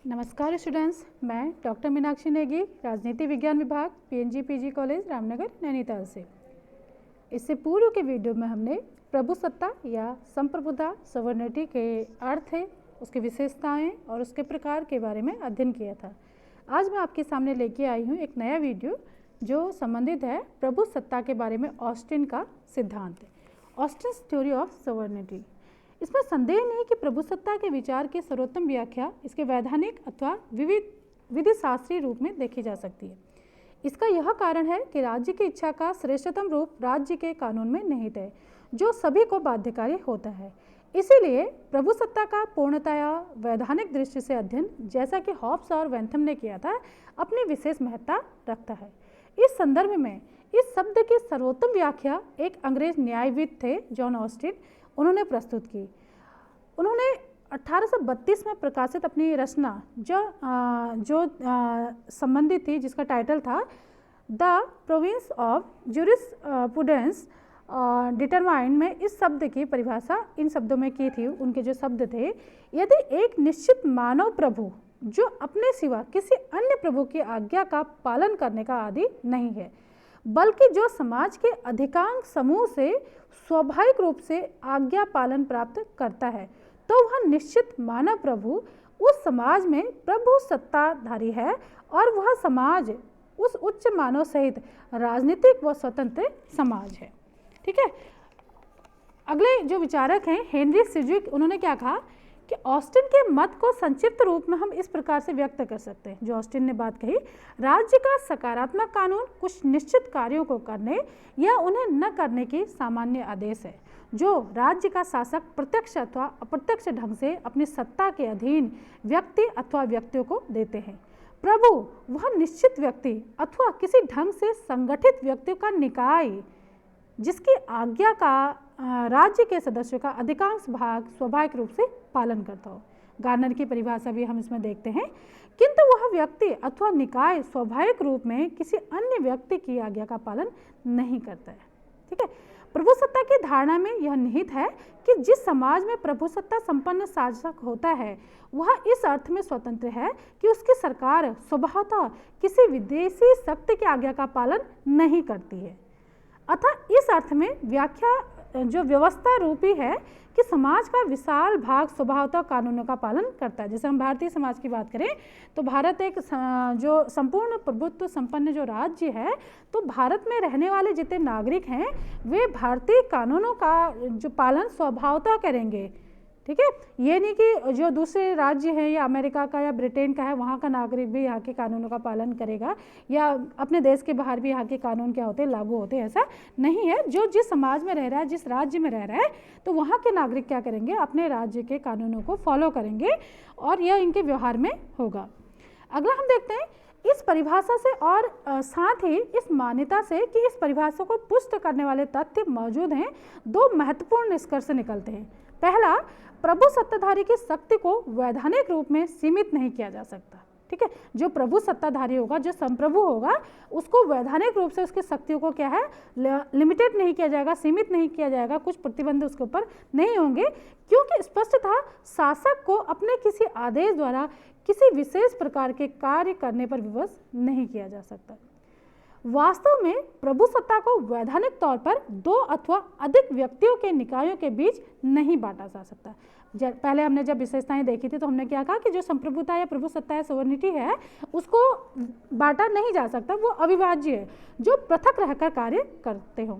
नमस्कार स्टूडेंट्स, मैं डॉक्टर मीनाक्षी नेगी, राजनीति विज्ञान विभाग, PNG PG college Ramnagar Nainital से। इससे पूर्व के वीडियो में हमने प्रभुसत्ता या संप्रभुता सवर्निटी के अर्थ है, उसकी विशेषताएं और उसके प्रकार के बारे में अध्ययन किया था। आज मैं आपके सामने लेके आई हूँ एक नया वीडियो जो संबंधित है प्रभुसत्ता के बारे में ऑस्टिन का सिद्धांत, ऑस्टिन्स थ्योरी ऑफ सवर्निटी। इसमें संदेह नहीं कि प्रभुसत्ता के विचार की सर्वोत्तम व्याख्या इसके वैधानिक अथवा विधि शास्त्रीय रूप में देखी जा सकती है। इसका यह कारण है कि राज्य की इच्छा का श्रेष्ठतम रूप राज्य के कानून में निहित है, जो सभी को बाध्यकारी होता है। इसीलिए प्रभुसत्ता का पूर्णतया वैधानिक दृष्टि से अध्ययन, जैसा कि हॉब्स और वेंथम ने किया था, अपनी विशेष महत्ता रखता है। इस संदर्भ में इस शब्द की सर्वोत्तम व्याख्या एक अंग्रेज न्यायविद थे, जॉन ऑस्टिन, उन्होंने प्रस्तुत की। उन्होंने 1832 में प्रकाशित अपनी रचना जो संबंधित थी, जिसका टाइटल था the province of jurisprudence determined, में इस शब्द की परिभाषा इन शब्दों में की थी। उनके जो शब्द थे, यदि एक निश्चित मानव प्रभु जो अपने सिवा किसी अन्य प्रभु की आज्ञा का पालन करने का आदी नहीं है, बल्कि जो समाज के अधिकांश समूह से स्वाभाविक रूप से आज्ञा पालन प्राप्त करता है, तो वह निश्चित मानव प्रभु उस समाज में प्रभु सत्ताधारी है और वह समाज उस उच्च मानव सहित राजनीतिक व स्वतंत्र समाज है। ठीक है। अगले जो विचारक हैं हेनरी सिज्विक, उन्होंने क्या कहा कि ऑस्टिन के मत को संक्षिप्त रूप में हम इस प्रकार से व्यक्त कर सकते हैं। जो ऑस्टिन ने बात कही, राज्य का सकारात्मक कानून कुछ निश्चित कार्यों को करने या उन्हें न करने की सामान्य आदेश है, जो राज्य का शासक प्रत्यक्ष अथवा अप्रत्यक्ष ढंग से अपनी सत्ता के अधीन व्यक्ति अथवा व्यक्तियों को देते हैं। प्रभु वह निश्चित व्यक्ति अथवा किसी ढंग से संगठित व्यक्तियों का निकाय, जिसकी आज्ञा का राज्य के सदस्यों का अधिकांश भाग स्वाभाविक रूप से पालन करता हो। गार्नर की परिभाषा भी हम इसमें देखते हैं, किंतु वह व्यक्ति अथवा निकाय स्वाभाविक रूप में किसी अन्य व्यक्ति की आज्ञा का पालन नहीं करता है। ठीक है। प्रभुसत्ता की धारणा में यह निहित है कि जिस समाज में प्रभुसत्ता संपन्न शासक होता है, वह इस अर्थ में स्वतंत्र है कि उसकी सरकार स्वभावतः किसी विदेशी शक्ति की आज्ञा का पालन नहीं करती है। अतः इस अर्थ में व्याख्या जो व्यवस्था रूपी है कि समाज का विशाल भाग स्वभावतः कानूनों का पालन करता है। जैसे हम भारतीय समाज की बात करें तो भारत एक जो संपूर्ण प्रभुत्व संपन्न जो राज्य है, तो भारत में रहने वाले जितने नागरिक हैं वे भारतीय कानूनों का जो पालन स्वभावतः करेंगे। ठीक है। ये नहीं कि जो दूसरे राज्य हैं या अमेरिका का या ब्रिटेन का है, वहाँ का नागरिक भी यहाँ के कानूनों का पालन करेगा, या अपने देश के बाहर भी यहाँ के कानून क्या होते हैं, लागू होते हैं, ऐसा नहीं है। जो जिस समाज में रह रहा है, जिस राज्य में रह रहा है, तो वहाँ के नागरिक क्या करेंगे, अपने राज्य के कानूनों को फॉलो करेंगे और यह इनके व्यवहार में होगा। अगला हम देखते हैं इस परिभाषा से और साथ ही इस मान्यता से कि इस परिभाषा को पुष्ट करने वाले तथ्य मौजूद हैं, दो महत्वपूर्ण निष्कर्ष निकलते हैं। पहला, प्रभु सत्ताधारी की शक्ति को वैधानिक रूप में सीमित नहीं किया जा सकता। ठीक है। जो प्रभु सत्ताधारी होगा, जो संप्रभु होगा, उसको वैधानिक रूप से उसकी शक्तियों को क्या है, लिमिटेड नहीं किया जाएगा, सीमित नहीं किया जाएगा, कुछ प्रतिबंध उसके ऊपर नहीं होंगे, क्योंकि स्पष्ट था शासक को अपने किसी आदेश द्वारा किसी विशेष प्रकार के कार्य करने पर विवश नहीं किया जा सकता। वास्तव में प्रभुसत्ता को वैधानिक तौर पर दो अथवा अधिक व्यक्तियों के निकायों के बीच नहीं बांटा जा सकता। पहले हमने जब विशेषताएं देखी थी तो हमने क्या कहा कि जो संप्रभुता या प्रभुसत्ता या सवर्निटी है, उसको बांटा नहीं जा सकता, वो अविभाज्य है, जो पृथक रहकर कार्य करते हों।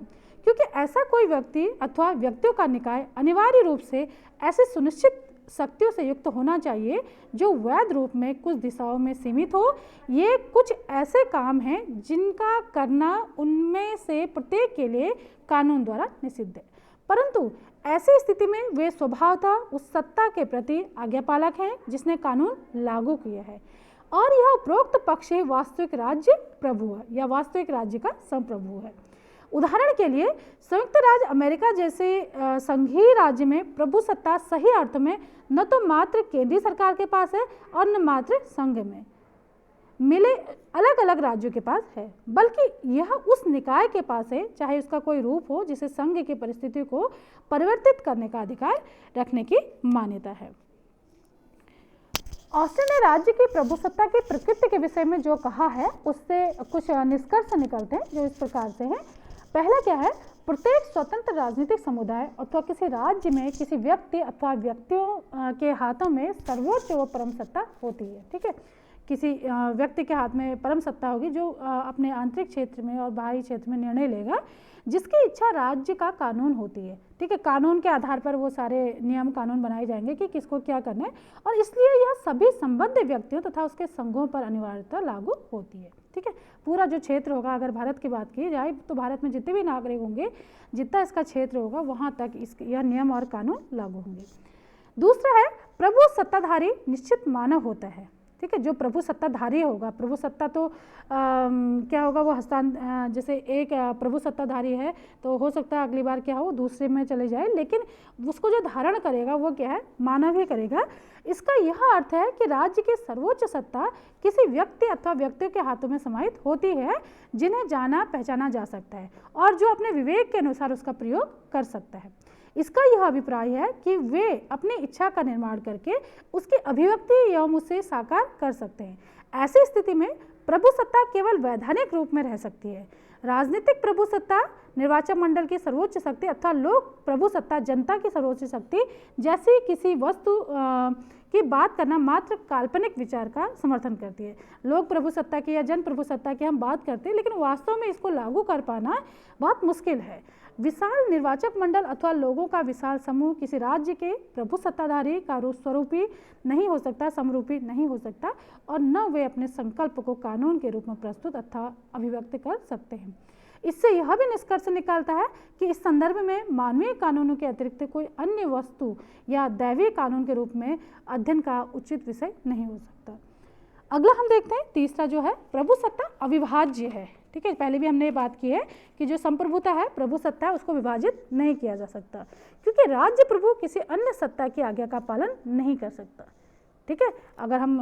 क्योंकि ऐसा कोई व्यक्ति अथवा व्यक्तियों का निकाय अनिवार्य रूप से ऐसे सुनिश्चित शक्तियों से युक्त होना चाहिए जो वैध रूप में कुछ दिशाओं में सीमित हो। ये कुछ ऐसे काम हैं जिनका करना उनमें से प्रत्येक के लिए कानून द्वारा निषिद्ध है, परंतु ऐसी स्थिति में वे स्वभावतः उस सत्ता के प्रति आज्ञापालक हैं जिसने कानून लागू किया है, और यह उपरोक्त पक्ष वास्तविक राज्य प्रभु है या वास्तविक राज्य का संप्रभु है। उदाहरण के लिए संयुक्त राज्य अमेरिका जैसे संघीय राज्य में प्रभुसत्ता सही अर्थ में न तो मात्र केंद्रीय सरकार के पास है और न मात्र संघ में मिले अलग अलग राज्यों के पास है, बल्कि यह उस निकाय के पास है, चाहे उसका कोई रूप हो, जिसे संघ की परिस्थिति को परिवर्तित करने का अधिकार रखने की मान्यता है। ऑस्टिन ने राज्य की प्रभुसत्ता की प्रकृति के विषय में जो कहा है उससे कुछ निष्कर्ष निकलते हैं जो इस प्रकार से हैं। पहला क्या है, प्रत्येक स्वतंत्र राजनीतिक समुदाय अथवा किसी राज्य में किसी व्यक्ति अथवा व्यक्तियों के हाथों में सर्वोच्च व परम सत्ता होती है। ठीक है, किसी व्यक्ति के हाथ में परम सत्ता होगी जो अपने आंतरिक क्षेत्र में और बाहरी क्षेत्र में निर्णय लेगा, जिसकी इच्छा राज्य का कानून होती है। ठीक है, कानून के आधार पर वो सारे नियम कानून बनाए जाएंगे कि किसको क्या करना है, और इसलिए यह सभी संबद्ध व्यक्तियों तथा उसके संघों पर अनिवार्यता लागू होती है। ठीक है, पूरा जो क्षेत्र होगा, अगर भारत की बात की जाए तो भारत में जितने भी नागरिक होंगे, जितना इसका क्षेत्र होगा वहाँ तक यह नियम और कानून लागू होंगे। दूसरा है, प्रभु सत्ताधारी निश्चित मानव होता है। ठीक है, जो प्रभु सत्ताधारी होगा, प्रभु सत्ता तो क्या होगा, वो जैसे एक प्रभु सत्ताधारी है तो हो सकता है अगली बार क्या हो दूसरे में चले जाए, लेकिन उसको जो धारण करेगा वो क्या है, मानव ही करेगा। इसका यह अर्थ है कि राज्य की सर्वोच्च सत्ता किसी व्यक्ति अथवा व्यक्तियों के हाथों में समाहित होती है, जिन्हें जाना पहचाना जा सकता है और जो अपने विवेक के अनुसार उसका प्रयोग कर सकता है। इसका यह अभिप्राय है कि वे अपनी इच्छा का निर्माण करके उसकी अभिव्यक्ति एवं उसे साकार कर सकते हैं। ऐसी स्थिति में प्रभु सत्ता केवल वैधानिक रूप में रह सकती है। राजनीतिक प्रभु सत्ता निर्वाचन मंडल की सर्वोच्च शक्ति अथवा लोक प्रभु सत्ता जनता की सर्वोच्च शक्ति जैसी किसी वस्तु की बात करना मात्र काल्पनिक विचार का समर्थन करती है। लोक प्रभु सत्ता की या जन प्रभु सत्ता की हम बात करते हैं, लेकिन वास्तव में इसको लागू कर पाना बहुत मुश्किल है। विशाल निर्वाचक मंडल अथवा लोगों का विशाल समूह किसी राज्य के प्रभु सत्ताधारी का स्वरूपी नहीं हो सकता, समरूपी नहीं हो सकता, और न वे अपने संकल्प को कानून के रूप में प्रस्तुत अथवा अभिव्यक्त कर सकते हैं। इससे यह भी निष्कर्ष निकलता है कि इस संदर्भ में मानवीय कानूनों के अतिरिक्त कोई अन्य वस्तु या दैवीय कानून के रूप में अध्ययन का उचित विषय नहीं हो सकता। अगला हम देखते हैं, तीसरा जो है, प्रभु सत्ता अविभाज्य है। ठीक है, पहले भी हमने ये बात की है कि जो संप्रभुता है, प्रभु सत्ता है, उसको विभाजित नहीं किया जा सकता, क्योंकि राज्य प्रभु किसी अन्य सत्ता की आज्ञा का पालन नहीं कर सकता। ठीक है, अगर हम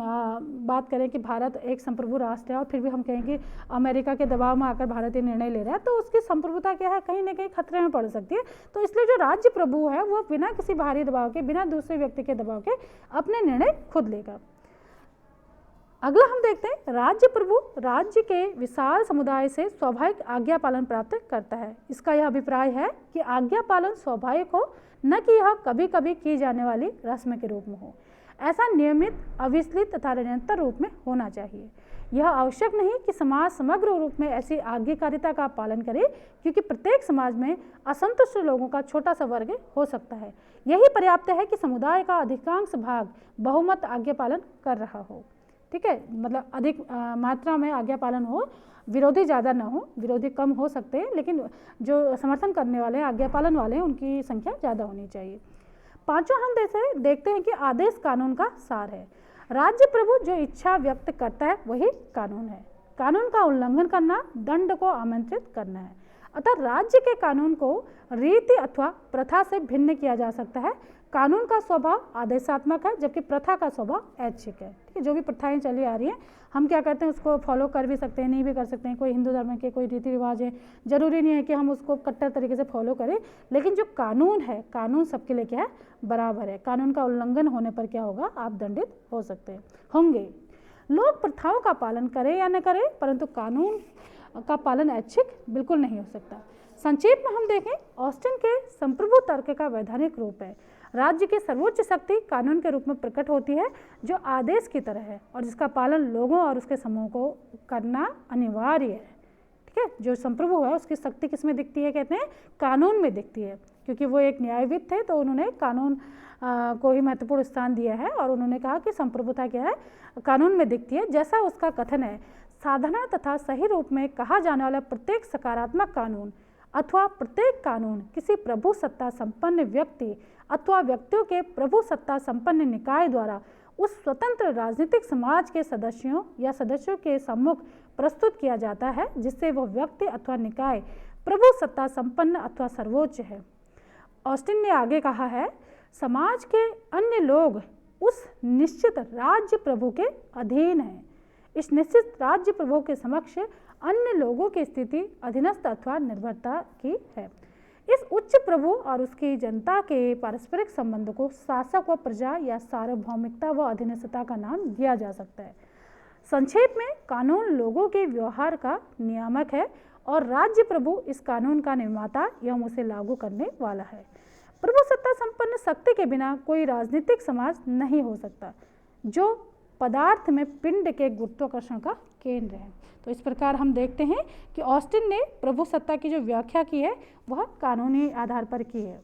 बात करें कि भारत एक संप्रभु राष्ट्र है और फिर भी हम कहें कि अमेरिका के दबाव में आकर भारत ये निर्णय ले रहा है, तो उसकी संप्रभुता क्या है, कहीं ना कहीं खतरे में पड़ सकती है। तो इसलिए जो राज्य प्रभु है वो बिना किसी बाहरी दबाव के, बिना दूसरे व्यक्ति के दबाव के अपने निर्णय खुद लेगा। अगला हम देखते हैं, राज्य प्रभु राज्य के विशाल समुदाय से स्वाभाविक आज्ञा पालन प्राप्त करता है। इसका यह अभिप्राय है कि आज्ञा पालन स्वाभाविक हो, न कि यह कभी कभी की जाने वाली रस्म के रूप में हो। ऐसा नियमित, अविचलित तथा निरंतर रूप में होना चाहिए। यह आवश्यक नहीं कि समाज समग्र रूप में ऐसी आज्ञाकारिता का पालन करे, क्योंकि प्रत्येक समाज में असंतुष्ट लोगों का छोटा सा वर्ग हो सकता है। यही पर्याप्त है कि समुदाय का अधिकांश भाग बहुमत आज्ञा पालन कर रहा हो। ठीक है, मतलब अधिक मात्रा में आज्ञा पालन हो, विरोधी ज़्यादा ना हो, विरोधी कम हो सकते हैं, लेकिन जो समर्थन करने वाले आज्ञा पालन वाले हैं उनकी संख्या ज़्यादा होनी चाहिए। पांचवा हम देखते हैं कि आदेश कानून का सार है। राज्य प्रभु जो इच्छा व्यक्त करता है वही कानून है। कानून का उल्लंघन करना दंड को आमंत्रित करना है। अतः राज्य के कानून को रीति अथवा प्रथा से भिन्न किया जा सकता है। कानून का स्वभाव आदेशात्मक है, जबकि प्रथा का स्वभाव ऐच्छिक है। ठीक है, जो भी प्रथाएं चली आ रही हैं हम क्या करते हैं, उसको फॉलो कर भी सकते हैं, नहीं भी कर सकते हैं। कोई हिंदू धर्म के कोई रीति रिवाज है, जरूरी नहीं है कि हम उसको कट्टर तरीके से फॉलो करें, लेकिन जो कानून है, कानून सबके लिए क्या है, बराबर है। कानून का उल्लंघन होने पर क्या होगा, आप दंडित हो सकते होंगे। लोग प्रथाओं का पालन करें या न करें, परंतु कानून का पालन ऐच्छिक बिल्कुल नहीं हो सकता। संक्षेप में हम देखें, ऑस्टिन के संप्रभु तर्क का वैधानिक रूप है। राज्य की सर्वोच्च शक्ति कानून के रूप में प्रकट होती है, जो आदेश की तरह है और जिसका पालन लोगों और उसके समूह को करना अनिवार्य है। ठीक है, जो संप्रभु है उसकी शक्ति किस में दिखती है, कहते हैं कानून में दिखती है, क्योंकि वो एक न्यायविद थे तो उन्होंने कानून को ही महत्वपूर्ण स्थान दिया है और उन्होंने कहा कि संप्रभुता क्या है, कानून में दिखती है। जैसा उसका कथन है, साधारण तथा सही रूप में कहा जाने वाला प्रत्येक सकारात्मक कानून अथवा प्रत्येक कानून किसी प्रभु सत्ता संपन्न व्यक्ति अथवा व्यक्तियों के प्रभु सत्ता संपन्न निकाय द्वारा उस स्वतंत्र राजनीतिक समाज के सदस्यों या सदस्यों के सम्मुख प्रस्तुत किया जाता है, जिससे वह व्यक्ति अथवा निकाय प्रभु सत्ता संपन्न अथवा सर्वोच्च है। ऑस्टिन ने आगे कहा है, समाज के अन्य लोग उस निश्चित राज्य प्रभु के अधीन हैं। इस निश्चित राज्य प्रभु के समक्ष अन्य लोगों की स्थिति अधीनस्थ अथवा निर्भरता की है। इस उच्च प्रभु और उसकी जनता के पारस्परिक संबंध को शासक व प्रजा या सार्वभौमिकता व अधीनस्थता का नाम दिया जा सकता है। संक्षेप में, कानून लोगों के व्यवहार का नियामक है और राज्य प्रभु इस कानून का निर्माता एवं उसे लागू करने वाला है। प्रभुसत्ता संपन्न शक्ति के बिना कोई राजनीतिक समाज नहीं हो सकता जो पदार्थ में पिंड के गुरुत्वाकर्षण का केंद्र है। तो इस प्रकार हम देखते हैं कि ऑस्टिन ने प्रभुसत्ता की जो व्याख्या की है वह कानूनी आधार पर की है।